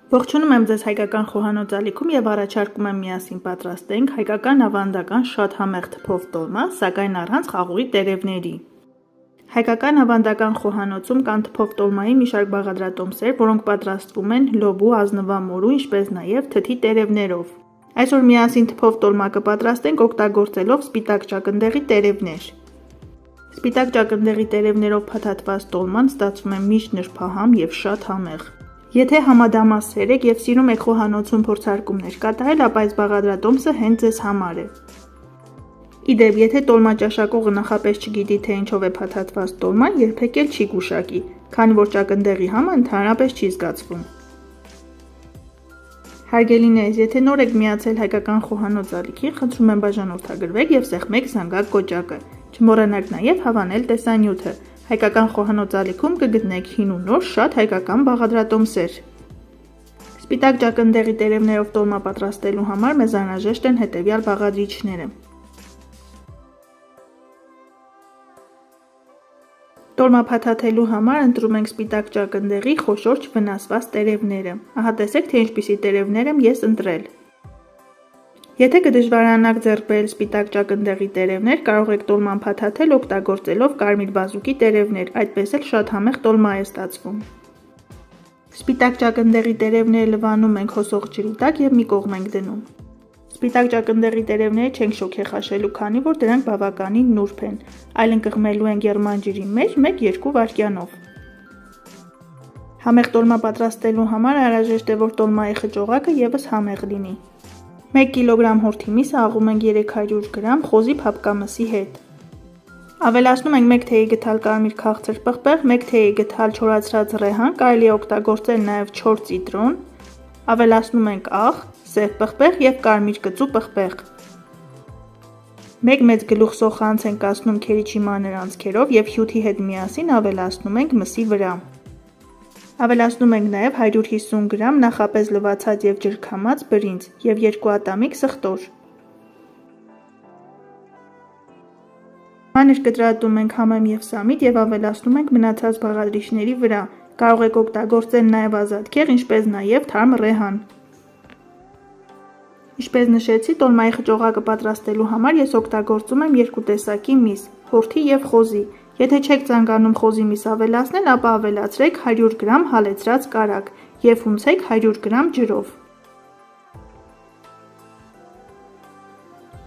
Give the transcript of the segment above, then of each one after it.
Ողջունում եմ ձեզ հայկական խոհանոց ալիքում եւ առաջարկում եմ միասին պատրաստենք հայկական ավանդական շատ համեղ թփով տոլմա, սակայն առանց խաղողի տերևների։ Հայկական ավանդական խոհանոցում կան թփով տոլմայի մի շարք բաղադրատոմսեր, որոնք պատրաստվում են լոբու, ազնվամորու, ինչպես նաեւ թթի տերևներով։ Այսօր միասին թփով տոլմա կպատրաստենք օգտագործելով սպիտակ ճակնդեղի տերևներ։ Սպիտակ ճակնդեղի տերևներով փաթաթված տոլման ստացվում է միշտ նրբահամ եւ շատ համեղ։ Եթե համադամասեր եք եւ սիրում եք խոհանոցում փորձարկումներ կատարել, ապա այս բաղադրատոմսը հենց ձեզ համար է։ Իդեպ, եթե տոլմա ճաշակողը նախապես չգիտի, թե ինչով է փաթաթված տոլման, երբեք էլ չի գուշակի, քանի որ ճակնդեղի համը ընդհանրապես չի զգացվում։ Հարգելիներս, եթե նոր եք միացել հայկական խոհանոց ալիքին, խնդրում եմ բաժանորդագրվեք եւ սեղմեք զանգակ կոճակը։ Չմոռանաք նաեւ հավանել տեսանյութը։ Հայկական խոհանոց ալիքում կգտնեք հին ու նոր շատ հայկական բաղադրատոմսեր։ Սպիտակ ճակնդեղի տերևներով տոլմա պատրաստելու համար մեզ անհրաժեշտ են հետևյալ բաղադրիչները։ Տոլմա փաթաթելու համար ընտրում ենք սպիտակ ճակնդեղի խոշոր չվնասված տերևները։ Ահա տեսեք, թե ինչպիսի տերևներ եմ ես ընտրել։ Եթե կդժվարանաք ձեռք բերել սպիտակ ճակնդեղի տերևներ, կարող եք տոլման փաթաթել օգտագործելով կարմիր բազուկի տերևներ, այդպես էլ շատ համեղ տոլմա է ստացվում։ Սպիտակ ճակնդեղի տերևները լվանում ենք հոսող ջրի տակ եւ մի կողմ ենք դնում։ Սպիտակ ճակնդեղի տերևները չենք շոգեխաշելու, քանի որ դրանք բավականին նուրբ են, այլ ընկղմելու են եղման ջրի մեջ 1-2 վայրկյանով։ Համեղ տոլմա պատրաստելու համար անհրաժեշտ է, որ տոլմայի խճողակը ևս համեղ լինի։ 1 կգ հորթի միսը աղում ենք 300 գ խոզի փափկամսի հետ։ Ավելացնում ենք 1 թեյի գդալ կարմիր քաղցր պղպեղ, 1 թեյի գդալ չորացրած ռեհան, կարելի է օգտագործել նաև 4 ցիտրոն, ավելացնում ենք աղ, սև պղպեղ եւ կարմիր կծու պղպեղ։ 1 մեծ գլուխ սոխանց ենք կացնում քերիչի մանր անցքերով եւ հյութի հետ միասին ավելացնում ենք մսի վրա։ Ավելացնում ենք նաև 150 գ նախապես լվացած եւ ջրքամած բրինձ եւ 2 ատամիկ սխտոր։ Մանր կտրատում ենք համեմ եւ սամիտ եւ ավելացնում ենք մնացած բաղադրիչների վրա։ Կարող եք օգտագործել նաև ազատքեղ, ինչպես նաև թարմ ռեհան։ Ինչպես նշեցի, տոլմայի խճողակը պատրաստելու համար ես օգտագործում եմ երկու տեսակի միս՝ հորթի եւ խոզի։ Եթե չեք ցանկանում խոզի միս ավելացնել, ապա ավելացրեք 100 գ հալեցրած կարագ եւ հումցեք 100 գ ջրով։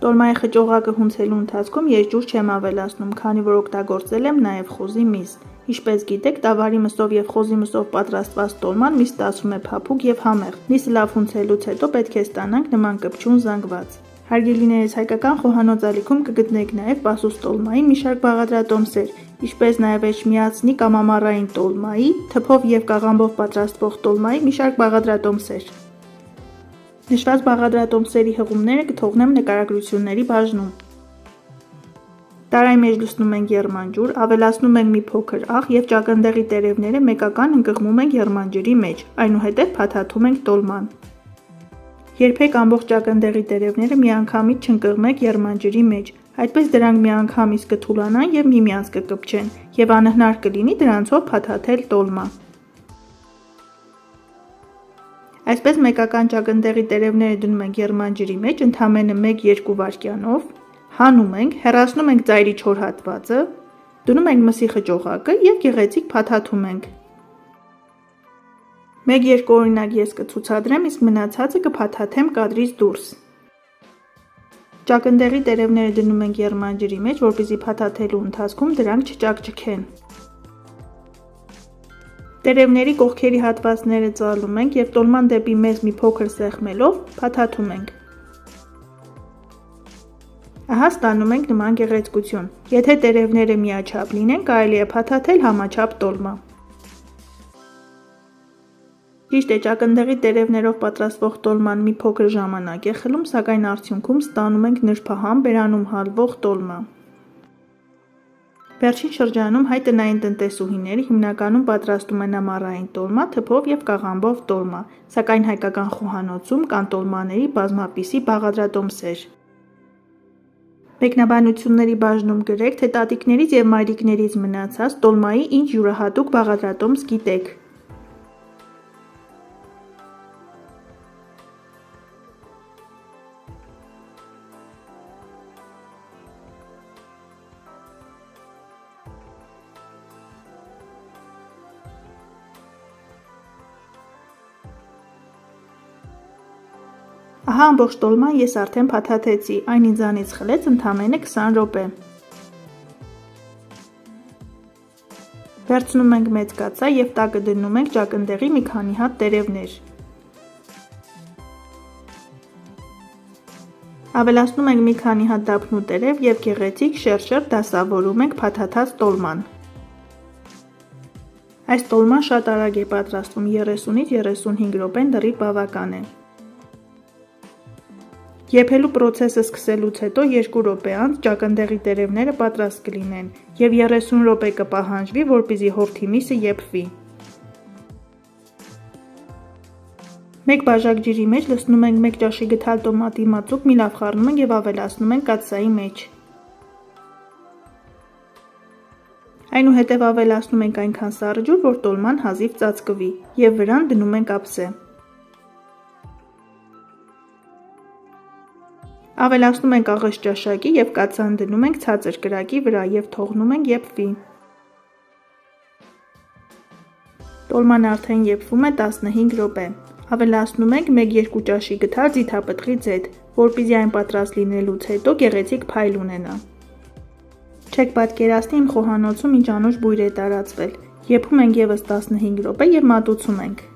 Տոլմայի խճողակը հունցելու ընթացքում ես ջուր չեմ ավելացնում, քանի որ օգտագործել եմ նաև խոզի միս։ Ինչպես գիտեք, տավարի մսով եւ խոզի մսով պատրաստված տոլման միս ստացվում է փափուկ եւ համեղ։ Միսը լավ հունցելուց հետո պետք է ստանանք նման կպչուն զանգված։ Հարգելիներս, հայկական խոհանոց ալիքում կգտնեք նաև պասուս տոլմայի մի շարք բաղադրատոմսեր, ինչպես նաև էջմիածնի կամ ամառային տոլմայի, թփով եւ կաղամբով պատրաստվող տոլմայի մի շարք բաղադրատոմսեր։ Նշված բաղադրատոմսերի հղումները կթողնեմ նկարագրությունների բաժնում։ Տարայի մեջ լցնում ենք եղմանջուր, ավելացնում ենք մի փոքր աղ եւ ճակնդեղի տերևները մեկական ընկղմում ենք եղմանջրի մեջ, այնուհետեւ փաթաթում ենք տոլման։ Երբեք ամբողջ ճակնդեղի տերևները միանգամից չընկղմեք եղմանջրի մեջ, այդպես դրանք միանգամից կթուլանան եւ միմյանց կկպչեն եւ անհնար կլինի դրանցով փաթաթել տոլմա։ Այսպես մեկական ճակնդեղի տերևները դնում ենք եղմանջրի մեջ ընդամենը 1-2 վայրկյանով, հանում ենք, հեռացնում ենք ծայրի չոր հատվածը, դնում ենք մսի խճողակը եւ գեղեցիկ փաթաթում ենք։ 1-2 օրինակ ես կցուցադրեմ, իսկ մնացածը կփաթաթեմ կադրից դուրս։ Ճակնդեղի տերևները դնում ենք եղմանջրի մեջ, որպեսզի փաթաթելու ընթացքում դրանք չճաքճքեն։ Տերևների կողքերի հատվածները ծալում ենք եւ տոլման դեպի մեզ մի փոքր սեղմելով փաթաթում ենք։ Ահա ստանում ենք նման գեղեցկություն։ Եթե տերևները միաչափ լինեն, կարելի է փաթաթել համաչափ տոլմա։ Ճիշտ է, ճակնդեղի տերևներով պատրաստվող տոլման մի փոքր ժամանակ է խլում, սակայն արդյունքում ստանում ենք նրբահամ բերանում հալվող տոլմա։ Վերջին շրջանում հայ տնային տնտեսուհիները հիմնականում պատրաստում են ամառային տոլմա, թփով եւ կաղամբով տոլմա, սակայն հայկական խոհանոցում կան տոլմաների բազմապիսի բաղադրատոմսեր։ Մեկնաբանությունների բաժնում գրեք, թե տատիկներից եւ մայրիկներից մնացած տոլմայի ինչ յուրահատուկ բաղադրատոմս գիտեք։ Ահա ամբողջ տոլման ես արդեն փաթաթեցի, այն ինձանից խլեց ընդամենը 20 րոպե։ Վերցնում ենք մեծ կաթսա և տակը դնում ենք ճակնդեղի մի քանի հատ տերևներ։ Ավելացնում ենք մի քանի հատ դափնու տերև և գեղեցիկ շերշեր դասավորում ենք փաթաթած տոլման։ Այս տոլման շատ արագ է պատրաստվում, 30-ից 35 րոպեն լրիվ բավական է։ Եփելու պրոցեսը սկսելուց հետո 2 րոպե անց ճակնդեղի տերևները պատրաստ կլինեն և 30 րոպե կպահանջվի, որպեսզի հովթի միսը եփվի։ Մեկ բաժակ ջրի մեջ լցնում ենք 1 ճաշի գթալ տոմատի մածուկ, մի լավ խառնում ենք և ավելացնում ենք կաթսայի մեջ։ Այնուհետև ավելացնում ենք այնքան սառը ջուր, որ տոլման հազիվ ծածկվի և վրան դնում ենք ափսե։ Ավելացնում ենք աղես ճաշակի և կաթսան դնում ենք ցածր կրակի վրա և թողնում ենք եփվի։ Տոլման արդեն եփվում է 15 րոպե։ Ավելացնում ենք 1-2 ճաշի գթալ ձիթապտղի ձեթ, որպեսզի այն պատրաստ լինելուց հետո գեղեցիկ փայլ ունենա։ Չեք պատկերացնի իմ խոհանոցում ինչ անուշ բույր է տարածվել։ Եփում ենք ևս 15 րոպե և մատուցում ենք։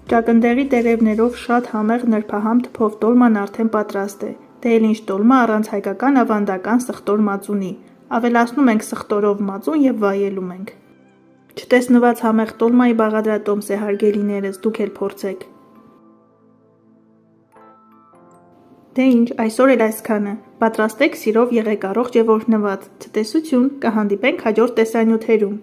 Ճակնդեղի տերևներով շատ համեղ նրբահամ թփով տոլման արդեն պատրաստ է։ Դե էլ ինչ տոլմա առանց հայկական ավանդական սխտոր մածունի։ Ավելացնում ենք սխտորով մածուն և վայելում ենք։ Չտեսնված համեղ տոլմայի բաղադրատոմս է, հարգելիներս, դուք էլ փորձեք։ Դե ինչ, այսօր էլ այսքանը։ Պատրաստեք սիրով եղեք առողջ և օրհնված։ Ցտեսություն, կհանդիպենք հաջորդ տեսանյութերում։